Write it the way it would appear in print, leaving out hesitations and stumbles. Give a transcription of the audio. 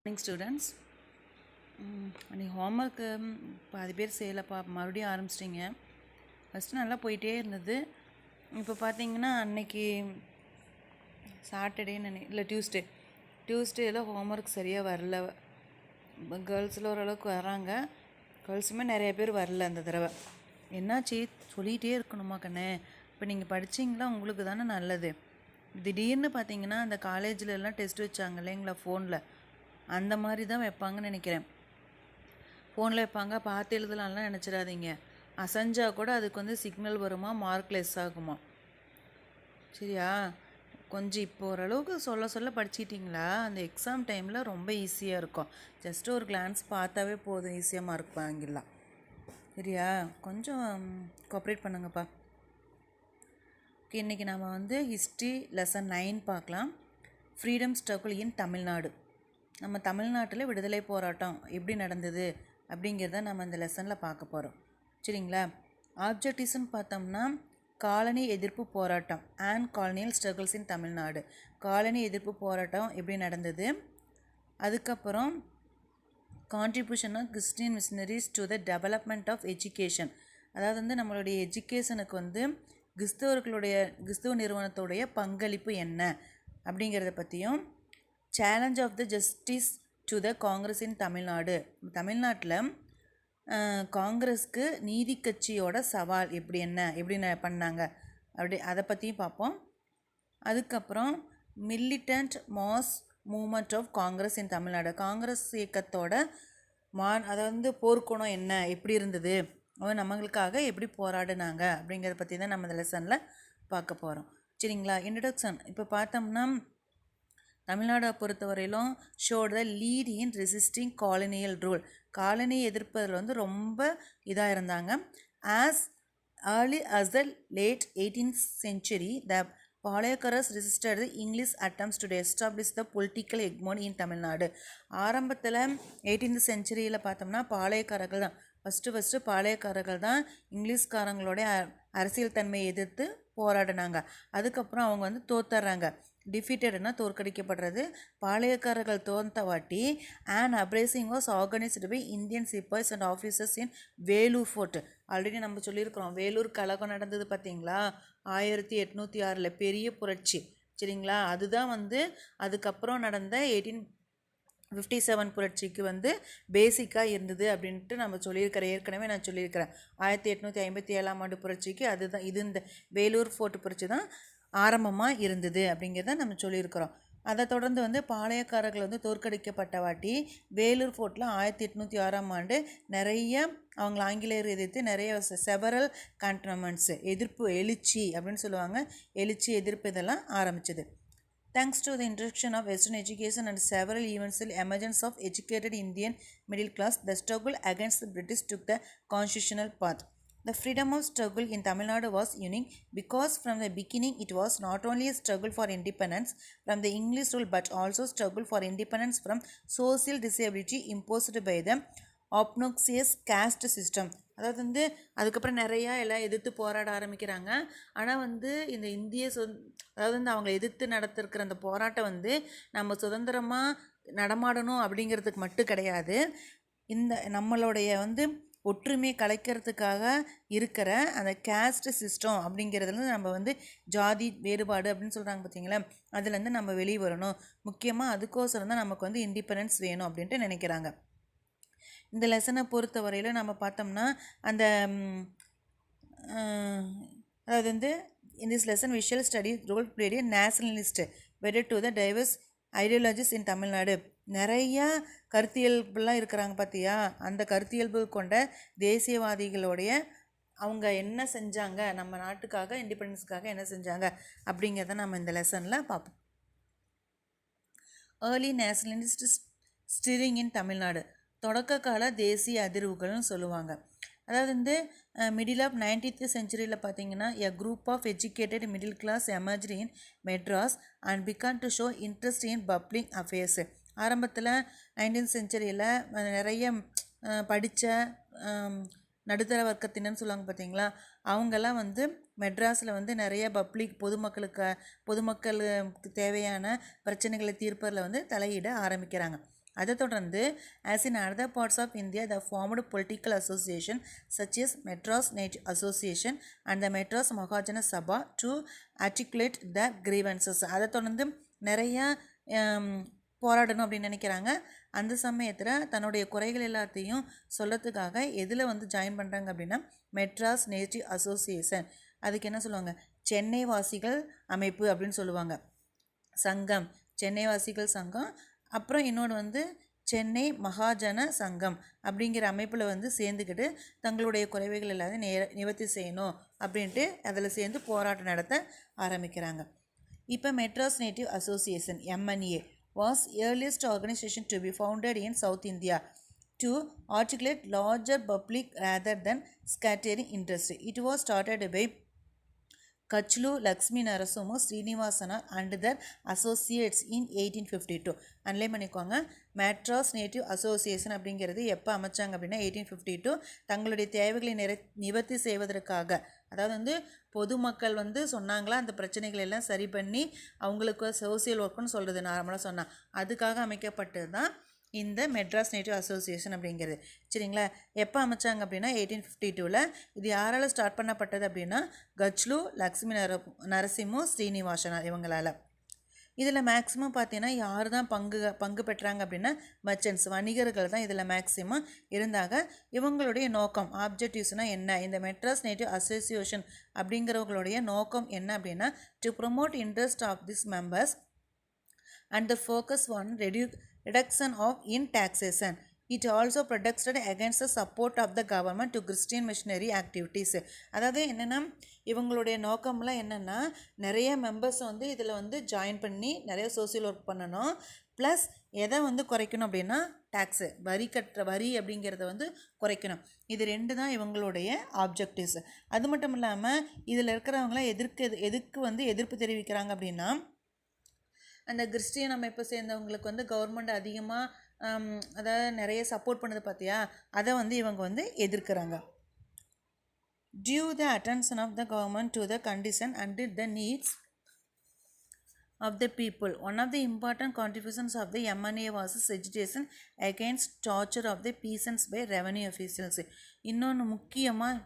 Morning students. அன்றைக்கி homework பாதி பேர் செய்யலைப்பா, மறுபடியும் ஆரம்பிச்சிட்டிங்க. ஃபஸ்ட்டு நல்லா போயிட்டே இருந்தது. இப்போ பார்த்தீங்கன்னா அன்னைக்கு சாட்டர்டேன்னு இல்லை டியூஸ்டேயில் ஹோம்ஒர்க் சரியாக வரல. கேர்ள்ஸில் ஓரளவுக்கு வராங்க, கேர்ள்ஸுமே நிறைய பேர் வரல அந்த தடவை. என்னாச்சு சொல்லிகிட்டே இருக்கணுமா கண்ணே? இப்போ நீங்கள் படிச்சிங்களா, உங்களுக்கு தானே நல்லது. திடீர்னு பார்த்தீங்கன்னா அந்த காலேஜிலலாம் டெஸ்ட் வச்சாங்க இல்லைங்களா, ஃபோனில் அந்த மாதிரி தான் வைப்பாங்கன்னு நினைக்கிறேன். ஃபோனில் வைப்பாங்க, பார்த்து எழுதலாம்லாம் நினச்சிடாதீங்க. அசைஞ்சா கூட அதுக்கு சிக்னல் வருமா, மார்க் லெஸ் ஆகுமா. சரியா? கொஞ்சம் இப்போ ஓரளவுக்கு சொல்ல படிச்சிட்டிங்களா, அந்த எக்ஸாம் டைமில் ரொம்ப ஈஸியாக இருக்கும். ஜஸ்ட்டு ஒரு கிளான்ஸ் பார்த்தாவே போதும், ஈஸியாக மார்க் வாங்கிடலாம். சரியா? கொஞ்சம் கோஆப்ரேட் பண்ணுங்கப்பா. ஓகே, இன்றைக்கி நாம் ஹிஸ்ட்ரி லெசன் 9 பார்க்கலாம். ஃப்ரீடம் ஸ்ட்ரகிள் இன் தமிழ்நாடு. நம்ம தமிழ்நாட்டில் விடுதலை போராட்டம் எப்படி நடந்தது அப்படிங்கிறத நம்ம இந்த லெசனில் பார்க்க போகிறோம். சரிங்களா? ஆப்ஜெக்டிவ்ஸ்ன்னு பார்த்தோம்னா காலனி எதிர்ப்பு போராட்டம் and colonial struggles in Tamil Nadu. காலனி எதிர்ப்பு போராட்டம் எப்படி நடந்தது. அதுக்கப்புறம் contribution of Christian missionaries to the development of education. அதாவது நம்மளுடைய எஜுகேஷனுக்கு கிறிஸ்துவ நிறுவனத்துடைய பங்களிப்பு என்ன அப்படிங்கிறத பற்றியும், challenge of the Justice to the Congress in Tamil Nadu. தமிழ்நாட்டில் காங்கிரஸ்க்கு நீதி கட்சியோட சவால் எப்படி பண்ணாங்க அதை பற்றியும் பார்ப்போம். அதுக்கப்புறம் militant mass movement of Congress in Tamil Nadu. Congress இயக்கத்தோட போர்க்குணம் என்ன, எப்படி இருந்தது, நம்மளுக்காக எப்படி போராடினாங்க அப்படிங்கிறத பற்றி தான் நம்ம இந்த லெசனில் பார்க்க போகிறோம். சரிங்களா? இன்ட்ரடக்ஷன். இப்போ பார்த்தோம்னா தமிழ்நாடை பொறுத்தவரையிலும் showed the lead in resisting colonial rule. காலனி எதிர்ப்பதில் ரொம்ப இதாக இருந்தாங்க. As early as the late 18th century, the Palayakkaras resisted the English attempts to establish the political hegemony in Tamil Nadu. ஆரம்பத்தில் 18th செஞ்சுரியில் பார்த்தோம்னா பாளையக்காரர்கள் தான் ஃபஸ்ட்டு பாளையக்காரர்கள் தான் இங்கிலீஷ்காரங்களுடைய அரசியல் தன்மையை எதிர்த்து போராடினாங்க. அதுக்கப்புறம் அவங்க தோத்துறாங்க. டிஃபீட்டட்னா தோற்கடிக்கப்படுறது. பாளையக்காரர்கள் தோன்ற வாட்டி and uprising was organised by Indian sepoys and officers in Vellore fort. Already நம்ம சொல்லியிருக்கிறோம், வேலூர் கழகம் நடந்தது பார்த்தீங்களா 1806 பெரிய புரட்சி. சரிங்களா? அதுதான் அதுக்கப்புறம் நடந்த 1857 புரட்சிக்கு பேசிக்காக இருந்தது அப்படின்ட்டு நம்ம சொல்லியிருக்கிறேன். ஏற்கனவே நான் சொல்லியிருக்கிறேன் 1857 புரட்சிக்கு அதுதான் இந்த வேலூர் ஃபோர்ட் புரட்சி தான் ஆரம்பமாக இருந்தது அப்படிங்கிறத நம்ம சொல்லியிருக்கிறோம். அதை தொடர்ந்து பாளையக்காரர்கள் தோற்கடிக்கப்பட்ட வாட்டி வேலூர் ஃபோர்ட்டில் 1806 நிறைய அவங்க ஆங்கிலேயர் எதிர்த்து நிறைய செவரல் கண்டோன்மெண்ட்ஸ் எதிர்ப்பு எழுச்சி அப்படின்னு சொல்லுவாங்க. எழுச்சி எதிர்ப்பு இதெல்லாம் ஆரம்பிச்சது. Thanks to the introduction of Western education and several eventual emergence of educated Indian middle class, the struggle against the British took the constitutional path. The freedom of struggle in Tamil Nadu was unique because from the beginning it was not only a struggle for independence from the English rule but also struggle for independence from social disability imposed by the obnoxious caste system. அதாவது அதுக்கப்புறம் நிறையா எல்லாம் எதிர்த்து போராட ஆரம்பிக்கிறாங்க. ஆனால் இந்த இந்திய அதாவது அவங்களை எதிர்த்து நடத்திருக்கிற அந்த போராட்டம் நம்ம சுதந்திரமாக நடமாடணும் அப்படிங்கிறதுக்கு மட்டும் கிடையாது. இந்த நம்மளுடைய ஒற்றுமை கலைக்கிறதுக்காக இருக்கிற அந்த கேஸ்ட் சிஸ்டம் அப்படிங்கிறதுல நம்ம ஜாதி வேறுபாடு அப்படின்னு சொல்கிறாங்க பார்த்தீங்களா, அதுலேருந்து நம்ம வெளியே வரணும். முக்கியமாக அதுக்கோசரம் தான் நமக்கு இண்டிபெண்டன்ஸ் வேணும் அப்படின்ட்டு நினைக்கிறாங்க. இந்த லெசனை பொறுத்த வரையில் நம்ம பார்த்தோம்னா அந்த அதாவது in this lesson we shall study role played a nationalist wedded to the diverse ideologies in Tamil Nadu. நிறையா கருத்தியல்புலாம் இருக்கிறாங்க பார்த்தியா, அந்த கருத்தியல்பு கொண்ட தேசியவாதிகளுடைய அவங்க என்ன செஞ்சாங்க, நம்ம நாட்டுக்காக இண்டிபெண்டன்ஸ்க்காக என்ன செஞ்சாங்க அப்படிங்கிறத நம்ம இந்த லெசனில் பார்ப்போம். ஏர்லி நேஷனலிஸ்ட் ஸ்டிரிங் இன் தமிழ்நாடு. தொடக்க கால தேசிய அதிர்வுகள்னு சொல்லுவாங்க. அதாவது மிடில் ஆஃப் 19th செஞ்சுரியில் பார்த்தீங்கன்னா a group of educated middle class emerged in Madras and began to show interest in public affairs. ஆரம்பத்தில் 19th செஞ்சுரியில் நிறைய படித்த நடுத்தர வர்க்கத்தினர்னு சொல்லுவாங்க பார்த்தீங்களா, அவங்கெல்லாம் மெட்ராஸில் நிறைய பப்ளிக் பொதுமக்களுக்கு தேவையான பிரச்சனைகளை தீர்ப்பதில் தலையிட ஆரம்பிக்கிறாங்க. அதை தொடர்ந்து as in other parts of India the formed political association such as Madras Native Association and the Madras Mahajana Sabha to articulate the grievances. அதை தொடர்ந்து நிறையா போராடணும் அப்படின்னு நினைக்கிறாங்க. அந்த சமயத்தில் தன்னுடைய குறைகள் எல்லாத்தையும் சொல்லத்துக்காக எதில் வந்து ஜாயின் பண்ணுறாங்க அப்படின்னா மெட்ராஸ் நேட்டிவ் அசோசியேஷன், அதுக்கு என்ன சொல்லுவாங்க, சென்னை வாசிகள் அமைப்பு அப்படின்னு சொல்லுவாங்க, சங்கம், சென்னை வாசிகள் சங்கம். அப்புறம் இன்னொன்று வந்து சென்னை மகாஜன சங்கம் அப்படிங்கிற அமைப்பில் வந்து சேர்ந்துக்கிட்டு தங்களுடைய குறைவைகள் எல்லாத்தையும் நிவர்த்தி செய்யணும் அப்படின்ட்டு அதில் சேர்ந்து போராட்டம் நடத்த ஆரம்பிக்கிறாங்க. இப்போ Madras native association MNA was earliest organization to be founded in South India to articulate larger public rather than scattering interest. It was started by Kachlu Lakshmi Narasimha Srinivasana and their associates in 1852. அன்லே பண்ணிக்கோங்க, Madras native association அப்படிங்கிறது எப்போ அமைச்சாங்க அப்படின்னா 1852. தங்களுடைய தேவைகளை நிவர்த்தி செய்வதற்காக, அதாவது வந்து பொதுமக்கள் வந்து சொன்னாங்களா அந்த பிரச்சனைகள் எல்லாம் சரி பண்ணி அவங்களுக்கு சோசியல் ஒர்க்குன்னு சொல்கிறது நார்மலாக சொன்னால், அதுக்காக அமைக்கப்பட்டது தான் இந்த மெட்ராஸ் நேட்டிவ் அசோசியேஷன் அப்படிங்கிறது. சரிங்களா? எப்போ அமைச்சாங்க அப்படின்னா 1852. இது யாரால் ஸ்டார்ட் பண்ணப்பட்டது அப்படின்னா கச்லு லக்ஷ்மி நரசிம்மு ஸ்ரீனிவாசனா இவங்களால். இதில் மேக்ஸிமம் பார்த்தீங்கன்னா யார் தான் பங்கு பெற்றாங்க அப்படின்னா மர்ச்சன்ட்ஸ், வணிகர்கள் தான் இதில் மேக்ஸிமம் இருந்தாங்க. இவங்களுடைய நோக்கம், ஆப்ஜெக்டிவ்ஸ்னால் என்ன, இந்த மெட்ராஸ் நேட்டிவ் அசோசியேஷன் அப்படிங்கிறவங்களுடைய நோக்கம் என்ன அப்படின்னா to promote interest of this members and the focus on reduction of in taxation. It also protested against the support of the government to Christian missionary activities. அதாவது என்னென்னா இவங்களுடைய நோக்கம்லாம் என்னென்னா நிறைய மெம்பர்ஸ் வந்து இதில் வந்து ஜாயின் பண்ணி நிறைய சோசியல் ஒர்க் பண்ணணும், ப்ளஸ் எதை வந்து குறைக்கணும் அப்படின்னா டேக்ஸு, வரி அப்படிங்கிறத வந்து குறைக்கணும். இது ரெண்டு தான் இவங்களுடைய ஆப்ஜெக்டிவ்ஸ். அது மட்டும் இல்லாமல் இதில் இருக்கிறவங்களாம் எதுக்கு வந்து எதிர்ப்பு தெரிவிக்கிறாங்க அப்படின்னா அந்த கிறிஸ்டியன் அமைப்பை சேர்ந்தவங்களுக்கு வந்து கவர்மெண்ட் அதிகமாக அதாவது நிறைய சப்போர்ட் பண்ணுது பார்த்தியா, அதை வந்து இவங்க வந்து எதிர்க்கிறாங்க. Due the attention of the government to the condition and the needs of the people. One of the important contributions of the MNA was its agitation against torture of the peasants by revenue officials. இன்னொன்று முக்கியமாக